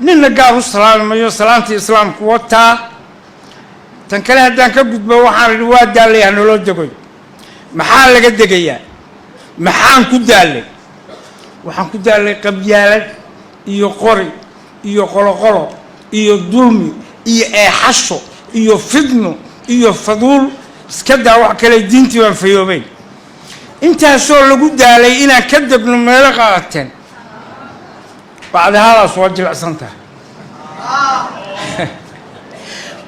نين قارو السلام مايو سلامتي إسلام كوتا تنكله هدان كجد بوحان الواد دالي هنولد دقي محل قد دقيا محان كدالي وحن كدالي قبيالك iyo qori iyo qolo iyo dulmi iyo xasho iyo fidno iyo fadul iska daa wax kale diintii waan fayoobay inta soo lagu daalay inaan ka degno meel qaateen baada hala soo jilcsanta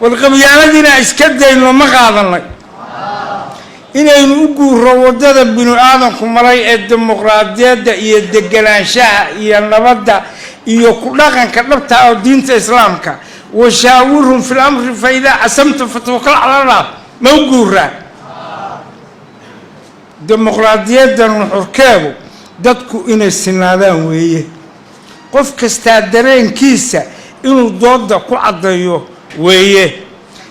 والقبيلة إسكدين وما قاضنا إن ينقوا روضة بنو آدم كمراي الديمقراطية يدقلان شاء ينبض يقولون كلبتها أو دين الإسلام وشاورهم في الأمر فإذا عصمت فتوكل على الله موجورة الديمقراطية الحركاب دتكو إن السنادان ويه قف كستادرين كيسة إنه ضد قعديو ويه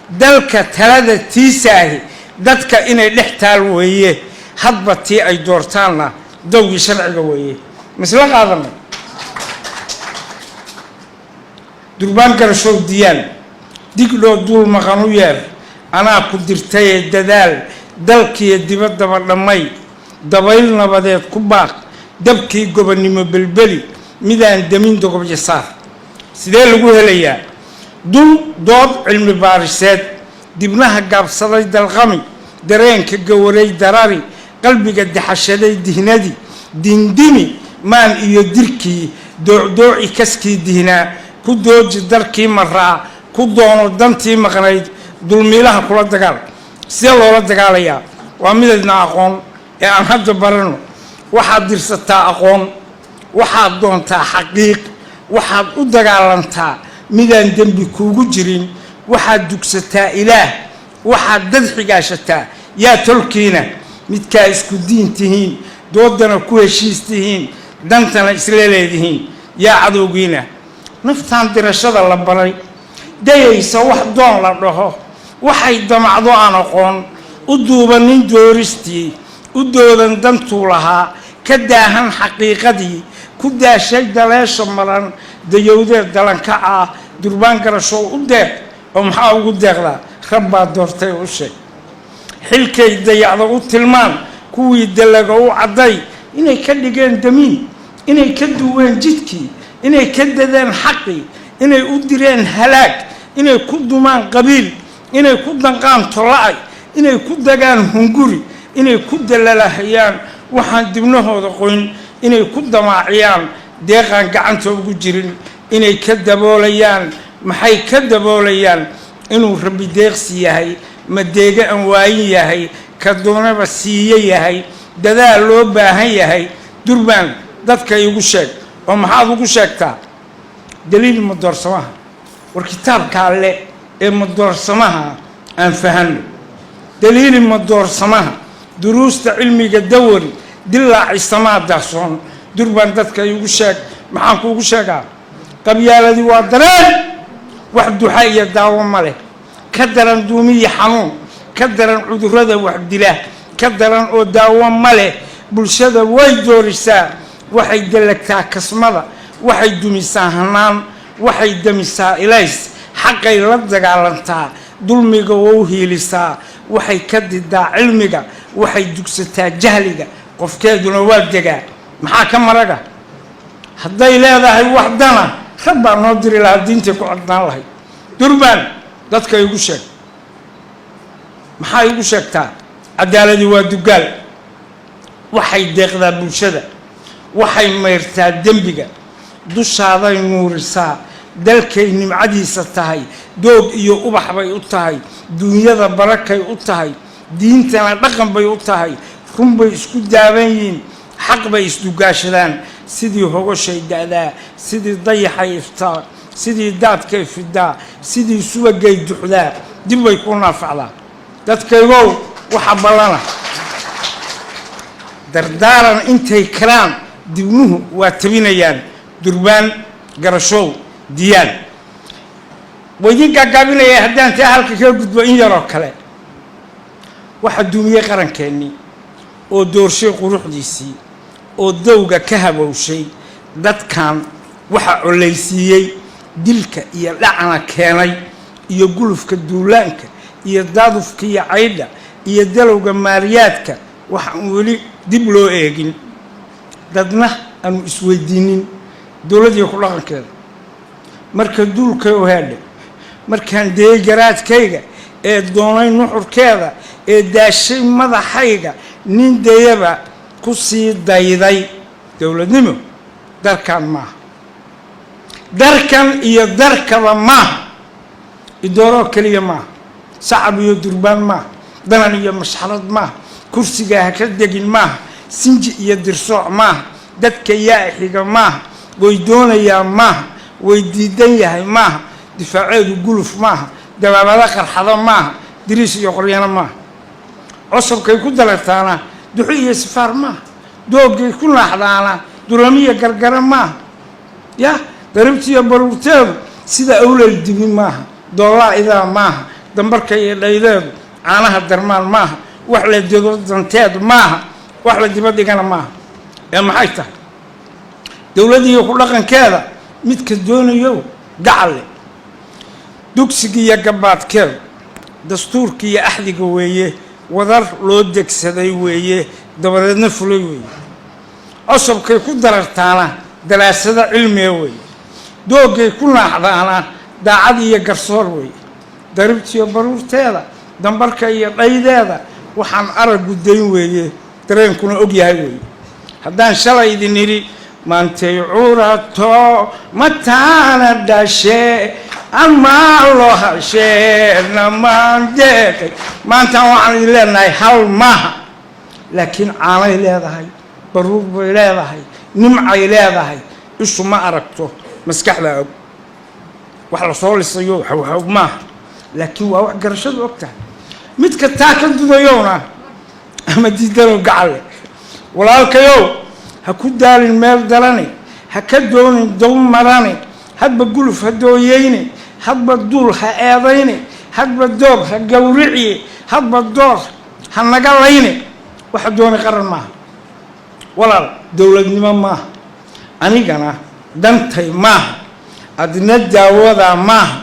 دلك ثلاثة تيساهي دتك إن الإحتال ويه حضبتي أي دورتانا دوي شرعي ويه مثل هذا دربان كرشوف ديال ديكلو دول مغانوير أنا قدرتي الددال دلكي الدبات دبر لمي دبايلنا بدأت كباق دبكي قبني مبلبلي ميدان دمين دوغب جسار سيدي لقوه ليا دول دوب علم بارسات دبناها قاب صدي دالغامي درين كقوري دراري قلبي قد حشدي دهنادي دينديني مان إيو ديركي دوعي كسكي دهنا كدوج دركي مرة كدونو دانتي مغنيد دول ميلاها كلا دقال سيال الله دقال يا وميلدنا أقون يعني هذا برنو واحد درستا أقون واحد دونتا حقيق واحد أدقالنتا ميدان دنبي كوغو جرين واحد دوكستا إله واحد ددحقاشتا يا تلكينا ميدكا اسكو دين تهين دودنا كوهشيس تهين دانتنا إسلالي تهين يا عدوغينا نفتان درشada la baray dayaysa wax doon la dhaho waxay damacdo aan aqoon u duubanin dooristii u doodan dantu lahaa ka daahan xaqiiqadii ku daashay daleesha maran dayowdeed dalanka ah durbaan garasho u deeq oo maxaa ugu deeqdaa rabbaa doortay u sheeg xilkay dayacdo u tilmaan kuwii dalaga u caday inay ka dhigeen damiin inay ka duween jidkii inay ka dadaan xaqi inay u direen halaag inay ku dumaan qabiil inay ku danqaan tolay inay ku dagaan hunguri inay ku dalalahayaan waxaan dibnahooda qoyn inay ku damaaciyaan deeqan gacanta ugu jirin inay ka daboolayaan maxay ka daboolayaan inuu rabbi deeqsi yahay ma deega aan waayin yahay ka doonaba siiye yahay dadaal loo baahan yahay durbaan dadka igu sheeg ومحاض وشكتا دليل مدور سماها والكتاب كالي مدور سماها أنفهن دليل مدور سماها دروس علمي الدوري دلع السماء داسون دربان دتك يوشك محاك وشكا قبيالة دي وادران واحد حي داوم ماله كدران دومي حنون كدران عذرده واحد له كدران او داوم ماله بلشده واي دوريسا waxay dalagtaa kasmada waxay dumisaa hanaan waxay damisaa ilays xaqay la dagaalantaa dulmiga oo hiilisaa waxay ka didaa cilmiga waxay dugsataa jahliga qofkeeduna waa degaa maxaa ka maraga hadday leedahay waxdana rabbaa noo diri lahaa diinta ku cadnaan lahay durbaan dadka igu sheeg maxaa igu sheegtaa cadaaladii waa dugaal waxay deeqdaa bulshada waxay meertaa dembiga dushaaday nuurisaa dalkay nimcadiisa tahay doog iyo ubax bay u tahay dunyada barakay u tahay diintana dhaqan bay u tahay run bay isku daaban yihiin xaq bay isdugaashadaan sidii hogoshay da'daa sidii dayaxay iftaa sidii daadkay fidaa sidii subagay duxdaa dib bay ku naafacdaa dadkaygow waxa ballana dardaaran intay karaan dibnuhu waa tabinayaan durbaan garashow diyaan waydinka gaabinaya haddaan taa halka ka gudbo in yaroo kale waxa duumiyey qarankeennii oo doorshay quruxdiisii oo dowga ka habowshay dadkan waxa culeysiiyey dilka iyo dhacana keenay iyo gulufka duulaanka iyo daadufka iyo caydha iyo dalowga maariyaadka waxaan weli dib loo eegin dadna aanu isweydiinin dowladii ku dhaqankeeda marka duulkay u heedhay markaan deeyey garaadkayga ee doonay nuxurkeeda ee daashay madaxayga nin dayaba ku sii dayday dowladnimo darkan maaha darkan iyo darkaba maaha idooroo keliya maaha sacab iyo durbaan maaha danan iyo mashxarad maaha kursigaa ha ka degin maaha sinji iyo dirsooc maaha dadka yaa xiga maaha way doonayaa maaha way diidan yahay maaha difaaceedu guluf maaha dabaabada qarxado maaha diriis iyo qoryano maaha cosabkay ku dalartaana duxo iyo sifaar maaha doogay ku naaxdaana duramiya gargara maaha ya daribtiiyo baruurteedu sida awlal dibi maaha doolaa idaa maaha dambarka iyo dhaydeedu caanaha darmaan maaha wax la dido danteed maaha wax la diba dhigana maaha ee maxay tahay dowladii ku dhaqankeeda midka doonayo gacalle dugsiga iyo gabaadkeedu dastuurka iyo axdiga weeye wadar loo degsaday weeye dabadeedna fulay weeye cosabkay ku darartaana daraasada cilmiga weeye doogay ku naaxdaana daacad iyo garsoor weeye daribtiyo baruurteeda dambarka iyo dhaydeeda waxaan araggu dayn weeye dareenkuna og yahay weeye haddaan shalay idin idhi maantay curato mataana dhashee amaa loo hasheenna maan deeqay maantaan waxaan idin leenahay hal maaha laakiin caanay leedahay baruur bay leedahay nimcay leedahay ishu ma aragto maskaxdaa og wax la soo lisayo hawhaw maaha laakiin waa wax garashadu og tahay midka taa ka dudayowna ama diidanow gacalle walaalkayow ha ku daalin meel dalane ha ka doonin dow marane hadba guluf ha dooyeyne hadba duul ha eedayne hadba doog ha gawriciye hadba door ha naga layne waxa doonay qaran maaha walaal dowladnimo maaha anigana dantay maaha adna daawadaa maaha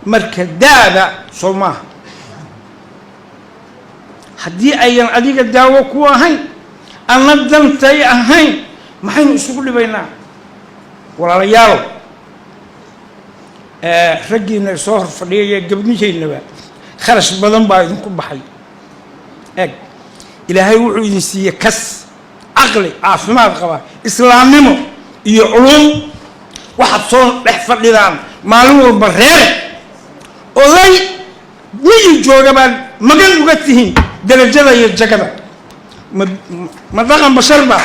marka daada soo maaha haddii ayan adiga daawo ku ahayn anna dantay ahayn maxaynu isugu dhibaynaa walaalayaalow raggiina soo hor fadhiyaya gabdhihiinaba kharash badan baa idinku baxay eeg ilaahay wuxuu idin siiyey kas caqli caafimaad qaba islaamnimo iyo culum waxaad soo dhex fadhidaan maalin walba reer oday miyi jooga baad magan uga tihiin darajada iyo jagada ma dhaqan basharba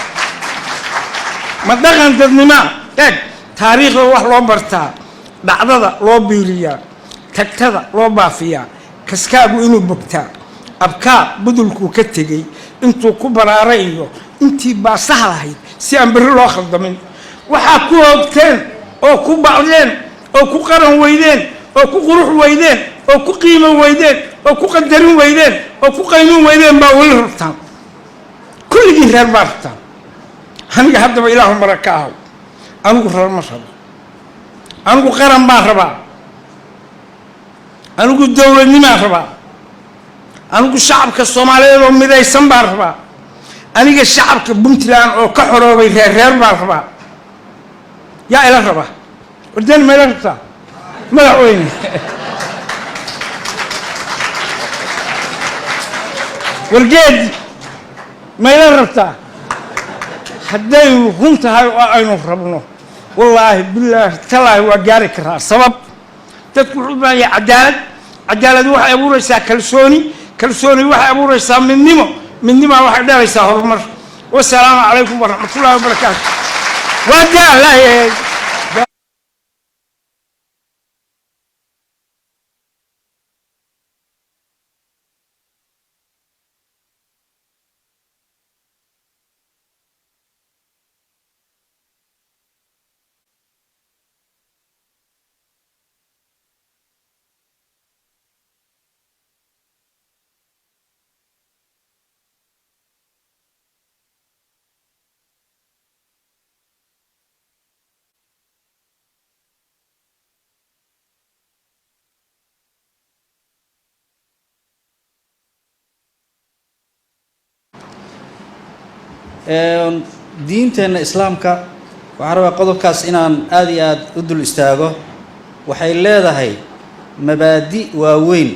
ma dhaqan dadnimaa eeg taariikhda wax loo bartaa dhacdada loo biiriyaa tagtada loo baafiyaa kaskaagu inuu bogtaa abkaa budulkuu ka tegey intuu ku baraaray iyo intii baasaha lahayd si aan berri loo khaldamin waxaa ku hoogteen oo ku bacdeen oo ku qaran weydeen oo ku qurux weydeen oo ku qiimo weydeen oo ku qadarin weydeen oo ku qaymin weydeen baa weli rabtaan kulligii reer baa rabtaan aniga haddaba ilaahu mara ka ahaw anigu reer ma rabo anigu qaran baan rabaa anigu dowladnimaan rabaa anigu shacabka soomaaliyeed oo midaysan baan rabaa aniga shacabka puntland oo ka xoroobay reer baan rabaa yaa ila raba wardeen ma ila rabtaa madaxweyne wargeedi ma ila rabtaa haddaynu run tahay oo aynu rabno wallaahi bilaahi talaahi waa gaari karaa sabab dadku wuxuu baahan yahay cadaalad waxay abuuraysaa kalsooni waxay abuuraysaa midnimo waxay dhalaysaa horumar wasalaamu calaykum waraxmatullaahi wabarakaatu waa daalaye diinteena islaamka waxaan rabaa qodobkaas inaan aad iyo aad u dul istaago waxay leedahay mabaadi waaweyn